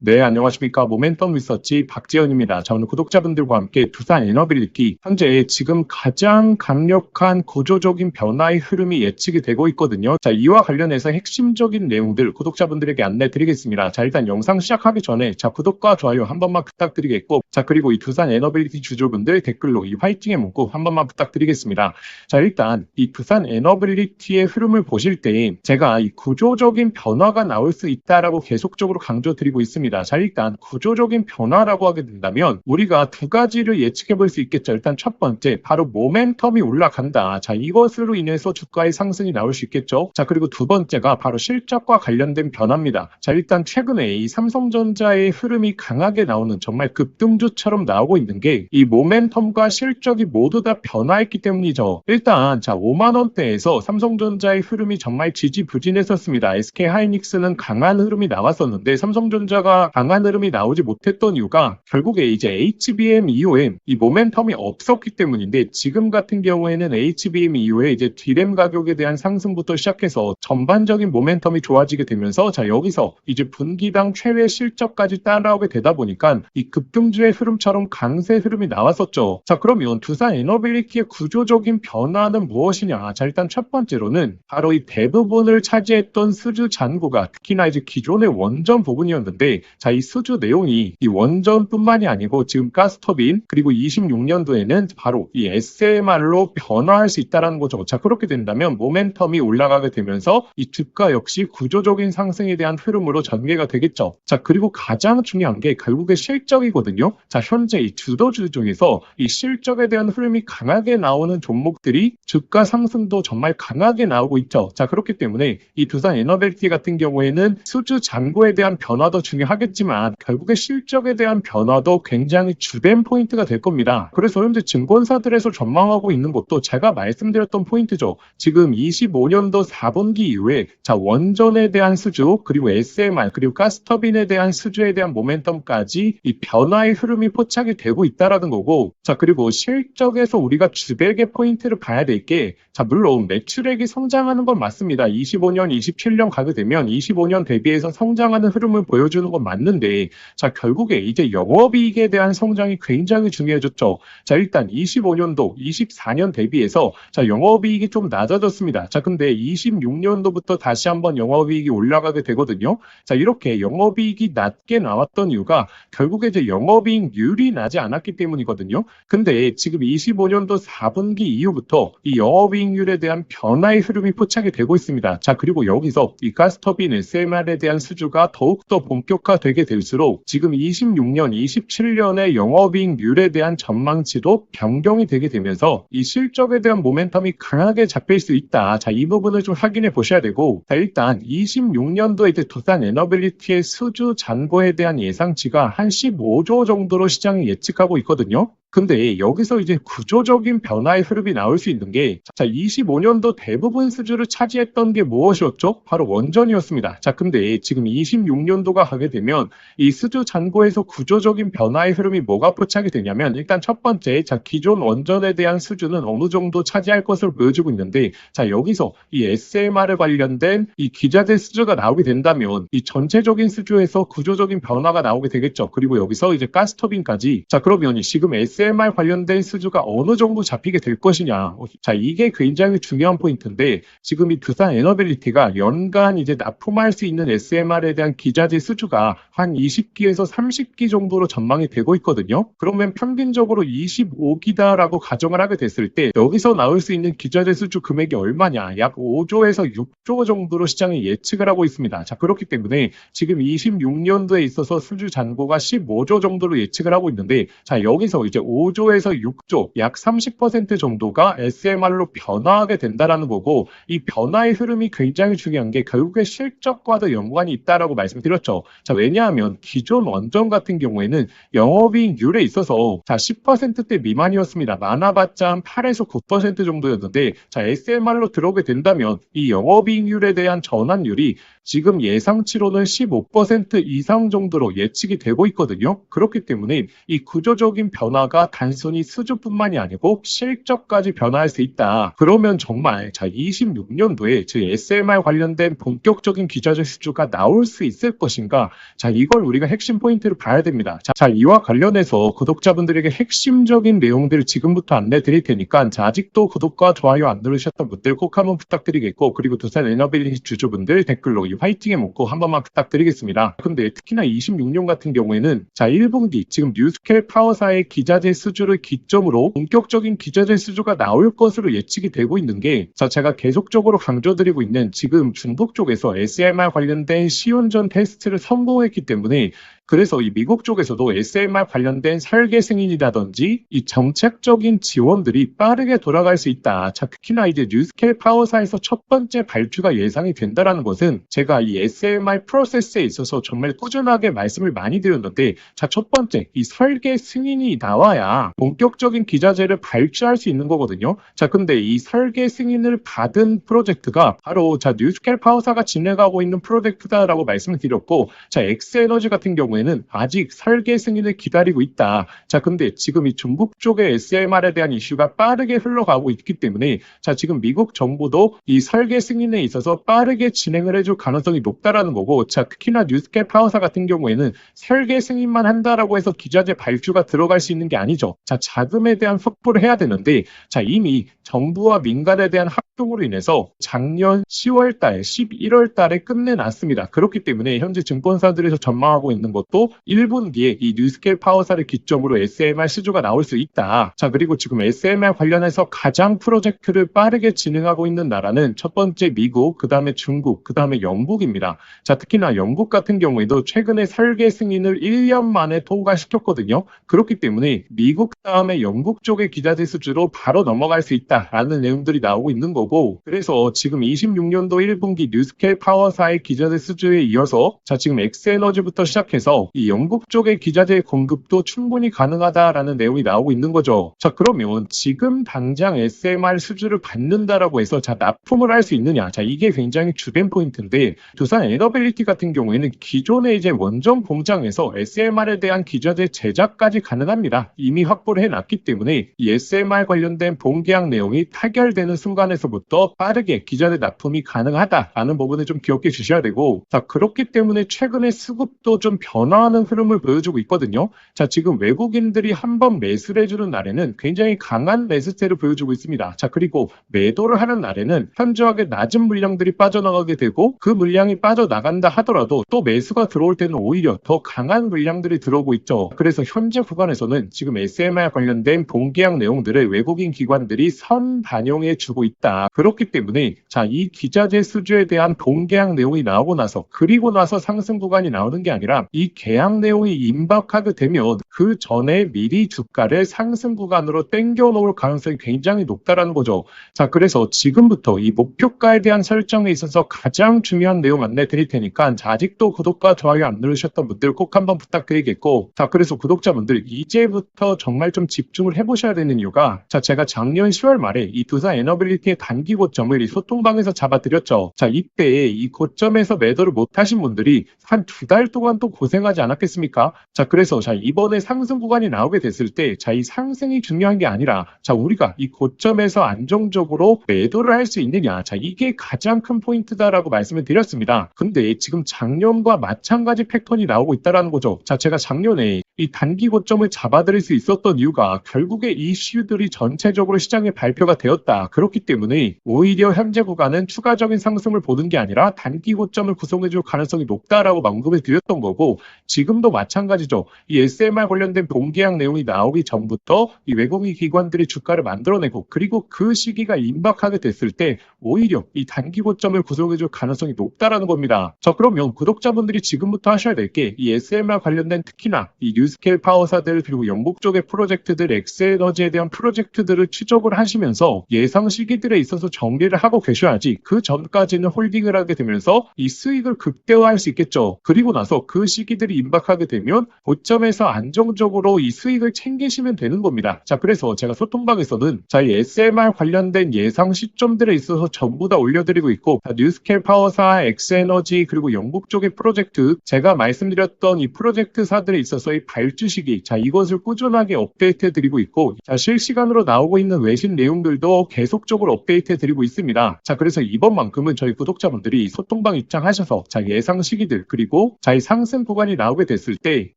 네, 안녕하십니까. 모멘텀 리서치 박재현입니다. 자, 오늘 구독자분들과 함께 두산 에너빌리티, 현재 지금 가장 강력한 구조적인 변화의 흐름이 예측이 되고 있거든요. 자, 이와 관련해서 핵심적인 내용들 구독자분들에게 안내 드리겠습니다. 자, 일단 영상 시작하기 전에 구독과 좋아요 한 번만 부탁드리겠고, 그리고 이 두산 에너빌리티 주주분들 댓글로 이 화이팅의 문구 한 번만 부탁드리겠습니다. 자, 일단 이 두산 에너빌리티의 흐름을 보실 때 제가 이 구조적인 변화가 나올 수 있다라고 계속적으로 강조드리고 있습니다. 자, 일단 구조적인 변화라고 하게 된다면 우리가 두 가지를 예측해 볼 수 있겠죠. 일단 첫 번째, 바로 모멘텀이 올라간다. 자, 이것으로 인해서 주가의 상승이 나올 수 있겠죠. 자, 그리고 두 번째가 바로 실적과 관련된 변화입니다. 자, 일단 최근에 이 삼성전자의 흐름이 강하게 나오는 정말 급등주처럼 나오고 있는 게 이 모멘텀과 실적이 모두 다 변화했기 때문이죠. 일단 5만 원대에서 삼성전자의 흐름이 정말 지지부진했었습니다. SK하이닉스는 강한 흐름이 나왔었는데 삼성전자가 강한 흐름이 나오지 못했던 이유가 결국에 이제 HBM 이후에 이 모멘텀이 없었기 때문인데, 지금 같은 경우에는 HBM 이후에 이제 D램 가격에 대한 상승부터 시작해서 전반적인 모멘텀이 좋아지게 되면서 여기서 이제 분기당 최대 실적까지 따라오게 되다 보니까 이 급등주의 흐름처럼 강세 흐름이 나왔었죠. 자, 그러면 두산 에너빌리티의 구조적인 변화는 무엇이냐? 자, 일단 첫 번째로는 바로 이 대부분을 차지했던 수주 잔고가 특히나 이제 기존의 원전 부분이었는데, 이 수주 내용이 이 원전뿐만이 아니고 지금 가스터빈, 그리고 26년도에는 바로 이 SMR로 변화할 수 있다는 거죠. 자, 그렇게 된다면 모멘텀이 올라가게 되면서 이 주가 역시 구조적인 상승에 대한 흐름으로 전개가 되겠죠. 자, 그리고 가장 중요한 게 결국에 실적이거든요. 자, 현재 이 주도주 중에서 이 실적에 대한 흐름이 강하게 나오는 종목들이 주가 상승도 정말 강하게 나오고 있죠. 자, 그렇기 때문에 이 두산 에너빌리티 같은 경우에는 수주 잔고에 대한 변화도 중요하겠지만 결국에 실적에 대한 변화도 굉장히 주된 포인트가 될 겁니다. 그래서 현재 증권사들에서 전망하고 있는 것도 제가 말씀드렸던 포인트죠. 지금 25년도 4분기 이후에 원전에 대한 수주, 그리고 SMR, 그리고 가스터빈에 대한 수주에 대한 모멘텀까지 이 변화의 흐름이 포착이 되고 있다라는 거고, 그리고 실적에서 우리가 주백의 포인트를 봐야 될 게, 물론 매출액이 성장하는 건 맞습니다. 25년, 27년 가게 되면 25년 대비해서 성장하는 흐름을 보여주는 건 맞는데, 결국에 이제 영업이익에 대한 성장이 굉장히 중요해졌죠. 일단 25년도, 24년 대비해서 영업이익이 좀 낮아졌습니다. 근데 26년도부터 다시 한번 영업이익이 올라가게 되거든요. 이렇게 영업이익이 낮게 나왔던 이유가 결국에 이제 영업이익률이 나지 않았기 때문이거든요. 근데 지금 25년도 4분기 이후부터 이 영업이익률에 대한 변화의 흐름이 포착이 되고 있습니다. 그리고 여기서 이 가스터빈 SMR에 대한 수주가 더욱더 본격화되게 될수록 지금 26년, 27년의 영업이익률에 대한 전망치도 변경이 되게 되면서 이 실적에 대한 모멘텀이 강하게 잡힐 수 있다. 이 부분을 좀 확인해 보셔야 되고, 일단 26년도에 이제 두산 에너빌리티의 수주 잔고에 대한 예상치가 한 15조 정도로 시장이 예측하고 있거든요. 근데 여기서 이제 구조적인 변화의 흐름이 나올 수 있는 게, 25년도 대부분 수주를 차지했던 게 무엇이었죠? 바로 원전이었습니다. 근데 지금 26년도가 가게 되면 이 수주 잔고에서 구조적인 변화의 흐름이 뭐가 포착이 되냐면, 일단 첫 번째, 기존 원전에 대한 수주는 어느 정도 차지할 것을 보여주고 있는데, 여기서 이 SMR에 관련된 이 기자재 수주가 나오게 된다면 이 전체적인 수주에서 구조적인 변화가 나오게 되겠죠. 그리고 여기서 이제 가스터빈까지, 그러면 지금 SMR 관련된 수주가 어느 정도 잡히게 될 것이냐. 이게 굉장히 중요한 포인트인데, 지금 이 두산 에너빌리티가 연간 이제 납품할 수 있는 SMR에 대한 기자재 수주가 한 20기에서 30기 정도로 전망이 되고 있거든요. 그러면 평균적으로 25기다라고 가정을 하게 됐을 때 여기서 나올 수 있는 기자재 수주 금액이 얼마냐? 약 5조에서 6조 정도로 시장이 예측을 하고 있습니다. 그렇기 때문에 지금 26년도에 있어서 수주 잔고가 15조 정도로 예측을 하고 있는데, 여기서 이제 5조에서 6조, 약 30% 정도가 SMR로 변화하게 된다라는 거고, 이 변화의 흐름이 굉장히 중요한 게 결국에 실적과도 연관이 있다라고 말씀드렸죠. 왜냐하면 기존 원전 같은 경우에는 영업이익률에 있어서 10%대 미만이었습니다. 많아봤자 한 8에서 9% 정도였는데, SMR로 들어오게 된다면 이 영업이익률에 대한 전환율이 지금 예상치로는 15% 이상 정도로 예측이 되고 있거든요. 그렇기 때문에 이 구조적인 변화가 단순히 수주뿐만이 아니고 실적까지 변화할 수 있다. 그러면 정말 26년도에 즉 SMR 관련된 본격적인 기저제 수주가 나올 수 있을 것인가? 이걸 우리가 핵심 포인트를 봐야 됩니다. 이와 관련해서 구독자분들에게 핵심적인 내용들을 지금부터 안내 드릴 테니까 아직도 구독과 좋아요 안 누르셨던 분들 꼭 한번 부탁드리겠고, 그리고 두산 에너빌리티 주주분들 댓글로 이 화이팅의 문구 한 번만 부탁드리겠습니다. 근데 특히나 26년 같은 경우에는 1분기 지금 뉴스켈 파워사의 기자재 수주를 기점으로 본격적인 기자재 수주가 나올 것으로 예측이 되고 있는 게, 제가 계속적으로 강조드리고 있는 지금 중국 쪽에서 SMR 관련된 시운전 테스트를 성공했기 때문에, 그래서 이 미국 쪽에서도 SMR 관련된 설계 승인이라든지 이 정책적인 지원들이 빠르게 돌아갈 수 있다. 특히나 이제 뉴스켈 파워사에서 첫 번째 발주가 예상이 된다라는 것은 제가 이 SMR 프로세스에 있어서 정말 꾸준하게 말씀을 많이 드렸는데, 첫 번째 이 설계 승인이 나와야 본격적인 기자재를 발주할 수 있는 거거든요. 근데 이 설계 승인을 받은 프로젝트가 바로 뉴스켈 파워사가 진행하고 있는 프로젝트다라고 말씀을 드렸고, 엑스에너지 같은 경우에는 아직 설계 승인을 기다리고 있다. 근데 지금 이 중국 쪽의 SMR에 대한 이슈가 빠르게 흘러가고 있기 때문에 지금 미국 정부도 이 설계 승인에 있어서 빠르게 진행을 해줄 가능성이 높다라는 거고, 특히나 뉴스켈 파워사 같은 경우에는 설계 승인만 한다라고 해서 기자재 발주가 들어갈 수 있는 게 아니죠. 자금에 대한 확보를 해야 되는데, 이미 정부와 민간에 대한 합동으로 인해서 작년 10월 달, 11월 달에 끝내놨습니다. 그렇기 때문에 현재 증권사들에서 전망하고 있는 것도 1분기에 이 뉴스켈 파워사를 기점으로 SMR 수주가 나올 수 있다. 그리고 지금 SMR 관련해서 가장 프로젝트를 빠르게 진행하고 있는 나라는 첫 번째 미국, 그 다음에 중국, 그 다음에 영국입니다. 특히나 영국 같은 경우에도 최근에 설계 승인을 1년 만에 통과시켰거든요. 그렇기 때문에 미국 다음에 영국 쪽의 기자재 수주로 바로 넘어갈 수 있다라는 내용들이 나오고 있는 거고, 그래서 지금 26년도 1분기 뉴스켈 파워사의 기자재 수주에 이어서 지금 엑스에너지부터 시작해서 이 영국 쪽의 기자재 공급도 충분히 가능하다라는 내용이 나오고 있는 거죠. 그러면 지금 당장 SMR 수주를 받는다라고 해서 납품을 할 수 있느냐? 이게 굉장히 주된 포인트인데, 두산 에너빌리티 같은 경우에는 기존의 이제 원전 공장에서 SMR에 대한 기자재 제작까지 가능합니다. 이미 확보를 해놨기 때문에 이 SMR 관련된 본계약 내용이 타결되는 순간에서부터 빠르게 기자재 납품이 가능하다라는 부분을 좀 기억해 주셔야 되고, 그렇기 때문에 최근에 수급도 좀 변화하는 흐름을 보여주고 있거든요. 지금 외국인들이 한번 매수를 해주는 날에는 굉장히 강한 매수세를 보여주고 있습니다. 그리고 매도를 하는 날에는 현저하게 낮은 물량들이 빠져나가게 되고, 그 물량이 빠져나간다 하더라도 또 매수가 들어올 때는 오히려 더 강한 물량들이 들어오고 있죠. 그래서 현재 구간에서는 지금 SMR 관련된 본계약 내용들을 외국인 기관들이 선 반영해 주고 있다. 그렇기 때문에 이 기자재 수주에 대한 본계약 내용이 나오고 나서, 그리고 나서 상승 구간이 나오는 게 아니라 이 계약 내용이 임박하게 되면 그 전에 미리 주가를 상승 구간으로 땡겨 놓을 가능성이 굉장히 높다라는 거죠. 그래서 지금부터 이 목표가에 대한 설정에 있어서 가장 중요한 내용 안내 드릴 테니까 아직도 구독과 좋아요 안 누르셨던 분들 꼭 한번 부탁드리겠고, 그래서 구독자분들 이제부터 정말 좀 집중을 해보셔야 되는 이유가, 제가 작년 10월 말에 이 두산 에너빌리티의 단기 고점을 이 소통방에서 잡아드렸죠. 이때 이 고점에서 매도를 못하신 분들이 한 2달 동안 또 고생하지 않았겠습니까? 그래서 이번에 상승 구간이 나오게 됐을 때 이 상승이 중요한 게 아니라 우리가 이 고점에서 안정적으로 매도를 할 수 있느냐, 이게 가장 큰 포인트다라고 말씀을 드렸습니다. 근데 지금 작년과 마찬가지 패턴이 나오고 있다는 거죠. 제가 작년에 이 단기 고점을 잡아드릴 수 있었던 이유가 결국에 이슈들이 전체적으로 시장에 발표가 되었다. 그렇기 때문에 오히려 현재 구간은 추가적인 상승을 보는 게 아니라 단기 고점을 구성해줄 가능성이 높다라고 언급을 드렸던 거고, 지금도 마찬가지죠. 이 SMR 관련된 본계약 내용이 나오기 전부터 이 외국인 기관들이 주가를 만들어내고, 그리고 그 시기가 임박하게 됐을 때 오히려 이 단기 고점을 구성해줄 가능성이 높다라는 겁니다. 그러면 구독자분들이 지금부터 하셔야 될 게 이 SMR 관련된 특히나 이 뉴스켈 파워사들, 그리고 영국 쪽의 프로젝트들, 엑스에너지에 대한 프로젝트들을 추적을 하시면서 예상 시기들에 있어서 정리를 하고 계셔야지 그 전까지는 홀딩을 하게 되면서 이 수익을 극대화할 수 있겠죠. 그리고 나서 그 시기 시기들이 임박하게 되면 고점에서 안정적으로 이 수익을 챙기시면 되는 겁니다. 자, 그래서 제가 소통방에서는 이 SMR 관련된 예상 시점들에 있어서 전부 다 올려드리고 있고, 뉴스케일 파워사, 엑스에너지, 그리고 영국 쪽의 프로젝트, 제가 말씀드렸던 이 프로젝트사들에 있어서의 발주 시기, 이것을 꾸준하게 업데이트 해드리고 있고, 실시간으로 나오고 있는 외신 내용들도 계속적으로 업데이트 해드리고 있습니다. 자, 그래서 이번만큼은 저희 구독자분들이 소통방 입장하셔서 예상 시기들, 그리고 이 상승 구간이 나오게 됐을 때,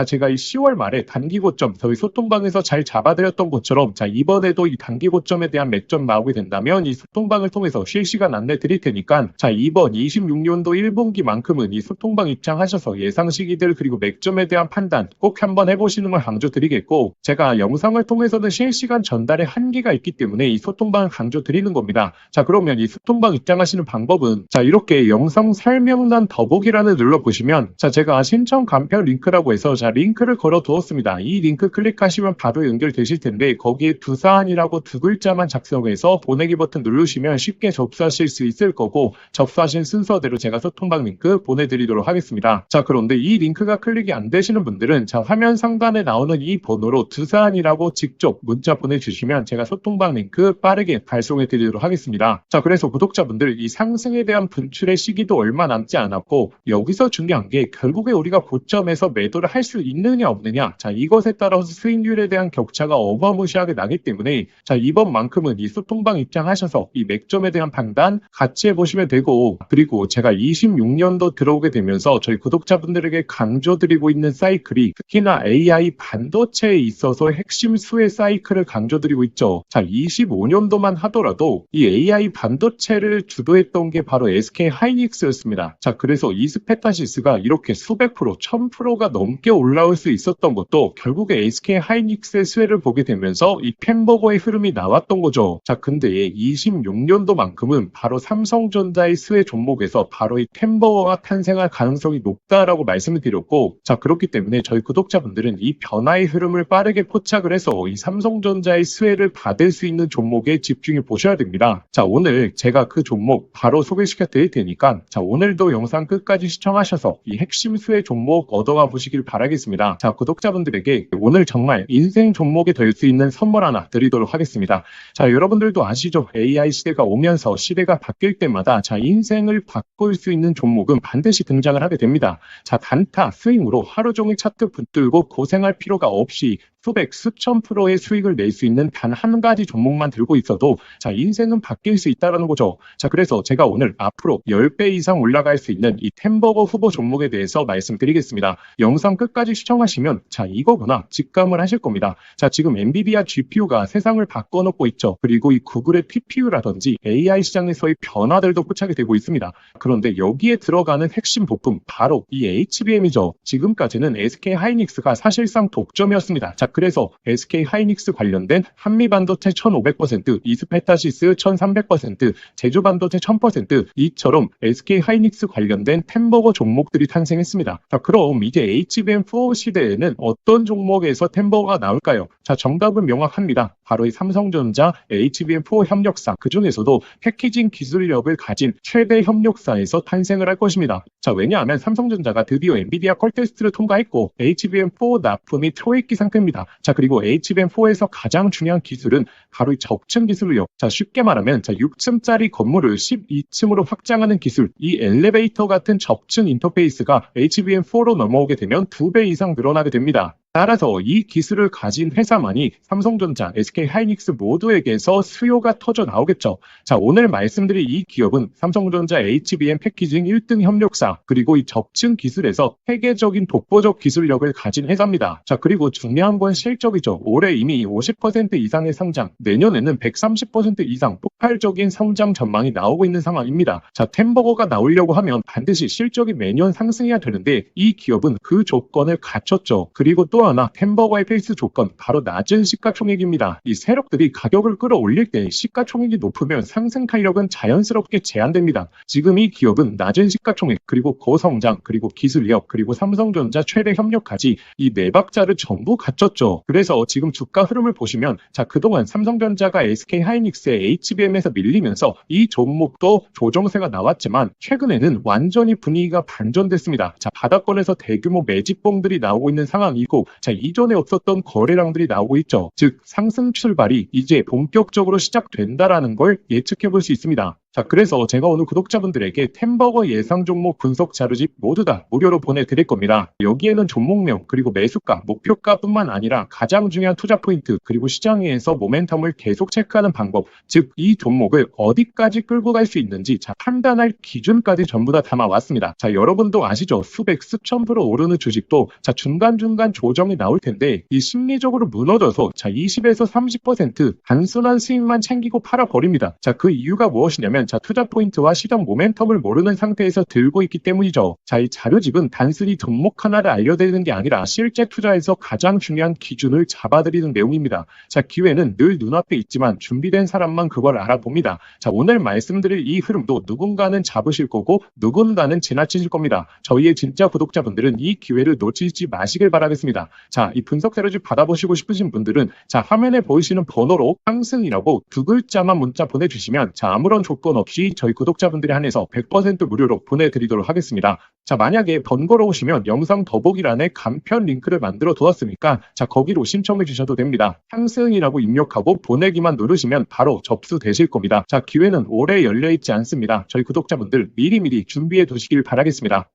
제가 이 10월 말에 단기 고점, 저희 소통방에서 잘 잡아드렸던 것처럼, 이번에도 이 단기 고점에 대한 맥점 나오게 된다면 이 소통방을 통해서 실시간 안내 드릴 테니까, 이번 26년도 1분기만큼은 이 소통방 입장하셔서 예상 시기들, 그리고 맥점에 대한 판단 꼭 한번 해보시는 걸 강조드리겠고, 제가 영상을 통해서는 실시간 전달에 한계가 있기 때문에 이 소통방을 강조드리는 겁니다. 자, 그러면 이 소통방 입장하시는 방법은, 이렇게 영상 설명란 더보기란을 눌러보시면, 제가 신청 간편 링크라고 해서 링크를 걸어 두었습니다. 이 링크 클릭하시면 바로 연결되실 텐데, 거기에 두사안이라고 두 글자만 작성해서 보내기 버튼 누르시면 쉽게 접수하실 수 있을 거고, 접수하신 순서대로 제가 소통방 링크 보내드리도록 하겠습니다. 자, 그런데 이 링크가 클릭이 안 되시는 분들은 화면 상단에 나오는 이 번호로 두사안이라고 직접 문자 보내주시면 제가 소통방 링크 빠르게 발송해 드리도록 하겠습니다. 자, 그래서 구독자분들, 이 상승에 대한 분출의 시기도 얼마 남지 않았고, 여기서 중요한 게 결국에 우리가 고점에서 매도를 할 수 있느냐 없느냐, 이것에 따라서 수익률에 대한 격차가 어마무시하게 나기 때문에, 이번만큼은 이 소통방 입장하셔서 이 맥점에 대한 판단 같이 해보시면 되고, 그리고 제가 26년도 들어오게 되면서 저희 구독자분들에게 강조드리고 있는 사이클이 특히나 AI 반도체에 있어서 핵심 수혜 사이클을 강조드리고 있죠. 25년도만 하더라도 이 AI 반도체를 주도했던 게 바로 SK 하이닉스였습니다. 그래서 이스페타시스가 이렇게 수백 프로, 1000%가 넘게 올라올 수 있었던 것도 결국에 SK 하이닉스의 수혜를 보게 되면서 이 햄버거의 흐름이 나왔던 거죠. 근데 26년도만큼은 바로 삼성전자의 수혜 종목에서 바로 이 햄버거가 탄생할 가능성이 높다라고 말씀을 드렸고, 그렇기 때문에 저희 구독자분들은 이 변화의 흐름을 빠르게 포착을 해서 이 삼성전자의 수혜를 받을 수 있는 종목에 집중해 보셔야 됩니다. 오늘 제가 그 종목 바로 소개시켜 드릴 테니까, 오늘도 영상 끝까지 시청하셔서 이 핵심 수혜 종목 얻어가 보시길 바라겠습니다. 구독자분들에게 오늘 정말 인생 종목이 될 수 있는 선물 하나 드리도록 하겠습니다. 여러분들도 아시죠? AI 시대가 오면서 시대가 바뀔 때마다 인생을 바꿀 수 있는 종목은 반드시 등장을 하게 됩니다. 단타 스윙으로 하루 종일 차트 붙들고 고생할 필요가 없이 수백, 수천 프로의 수익을 낼 수 있는 단 한 가지 종목만 들고 있어도 인생은 바뀔 수 있다는 거죠. 그래서 제가 오늘 앞으로 10배 이상 올라갈 수 있는 이 햄버거 후보 종목에 대해서 말씀드리겠습니다. 영상 끝까지 시청하시면 이거구나 직감을 하실 겁니다. 지금 엔비디아 GPU가 세상을 바꿔놓고 있죠. 그리고 이 구글의 TPU라든지 AI 시장에서의 변화들도 포착이 되고 있습니다. 그런데 여기에 들어가는 핵심 부품 바로 이 HBM이죠. 지금까지는 SK 하이닉스가 사실상 독점이었습니다. 그래서 SK 하이닉스 관련된 한미반도체 1500%, 이스페타시스 1300%, 제주반도체 1000% 이처럼 SK 하이닉스 관련된 햄버거 종목들이 탄생했습니다. 그럼 이제 HBM4 시대에는 어떤 종목에서 햄버거가 나올까요? 정답은 명확합니다. 바로 이 삼성전자 HBM4 협력사, 그 중에서도 패키징 기술력을 가진 최대 협력사에서 탄생을 할 것입니다. 왜냐하면 삼성전자가 드디어 엔비디아 컬 테스트를 통과했고 HBM4 납품이 초읽기 상태입니다. 그리고 HBM4에서 가장 중요한 기술은 바로 이 적층 기술력. 쉽게 말하면 6층짜리 건물을 12층으로 확장하는 기술, 이 엘리베이터 같은 적층 인터페이스가 HBM4로 넘어오게 되면 2배 이상 늘어나게 됩니다. 따라서 이 기술을 가진 회사만이 삼성전자, SK 하이닉스 모두에게서 수요가 터져 나오겠죠. 오늘 말씀드릴 이 기업은 삼성전자 HBM 패키징 1등 협력사, 그리고 이 적층 기술에서 세계적인 독보적 기술력을 가진 회사입니다. 그리고 중요한 건 실적이죠. 올해 이미 50% 이상의 성장, 내년에는 130% 이상 폭발적인 성장 전망이 나오고 있는 상황입니다. 햄버거가 나오려고 하면 반드시 실적이 매년 상승해야 되는데 이 기업은 그 조건을 갖췄죠. 그리고 또 하나 햄버거의 필수 조건, 바로 낮은 시가총액입니다. 이 세력들이 가격을 끌어올릴 때 시가총액이 높으면 상승 탄력은 자연스럽게 제한됩니다. 지금 이 기업은 낮은 시가총액, 그리고 고성장, 그리고 기술력, 그리고 삼성전자 최대 협력까지 이 네 박자를 전부 갖췄죠. 그래서 지금 주가 흐름을 보시면 그동안 삼성전자가 SK 하이닉스의 HBM에서 밀리면서 이 종목도 조정세가 나왔지만 최근에는 완전히 분위기가 반전됐습니다. 바닥권에서 대규모 매집봉들이 나오고 있는 상황이고, 자, 이전에 없었던 거래량들이 나오고 있죠. 즉, 상승 출발이 이제 본격적으로 시작된다라는 걸 예측해 볼 수 있습니다. 자, 그래서 제가 오늘 구독자분들에게 템버거 예상 종목 분석 자료집 모두 다 무료로 보내드릴 겁니다. 여기에는 종목명, 그리고 매수가, 목표가뿐만 아니라 가장 중요한 투자 포인트, 그리고 시장에서 모멘텀을 계속 체크하는 방법, 즉 이 종목을 어디까지 끌고 갈 수 있는지 판단할 기준까지 전부 다 담아왔습니다. 자, 여러분도 아시죠? 수백, 수천 프로 오르는 주식도 중간중간 조정이 나올 텐데 이 심리적으로 무너져서 20에서 30% 단순한 수익만 챙기고 팔아버립니다. 자, 그 이유가 무엇이냐면 투자 포인트와 시장 모멘텀을 모르는 상태에서 들고 있기 때문이죠. 자, 이 자료집은 단순히 종목 하나를 알려드리는 게 아니라 실제 투자에서 가장 중요한 기준을 잡아드리는 내용입니다. 자, 기회는 늘 눈앞에 있지만 준비된 사람만 그걸 알아봅니다. 자, 오늘 말씀드릴 이 흐름도 누군가는 잡으실 거고 누군가는 지나치실 겁니다. 저희의 진짜 구독자분들은 이 기회를 놓치지 마시길 바라겠습니다. 자, 이 분석 자료집 받아보시고 싶으신 분들은 화면에 보이시는 번호로 상승이라고 두 글자만 문자 보내주시면 아무런 조건 없이 저희 구독자분들에 한해서 100% 무료로 보내드리도록 하겠습니다. 자, 만약에 번거로우시면 영상 더보기란에 간편 링크를 만들어 두었으니까 거기로 신청해 주셔도 됩니다. 상승이라고 입력하고 보내기만 누르시면 바로 접수되실 겁니다. 자, 기회는 오래 열려있지 않습니다. 저희 구독자분들 미리미리 준비해 두시길 바라겠습니다.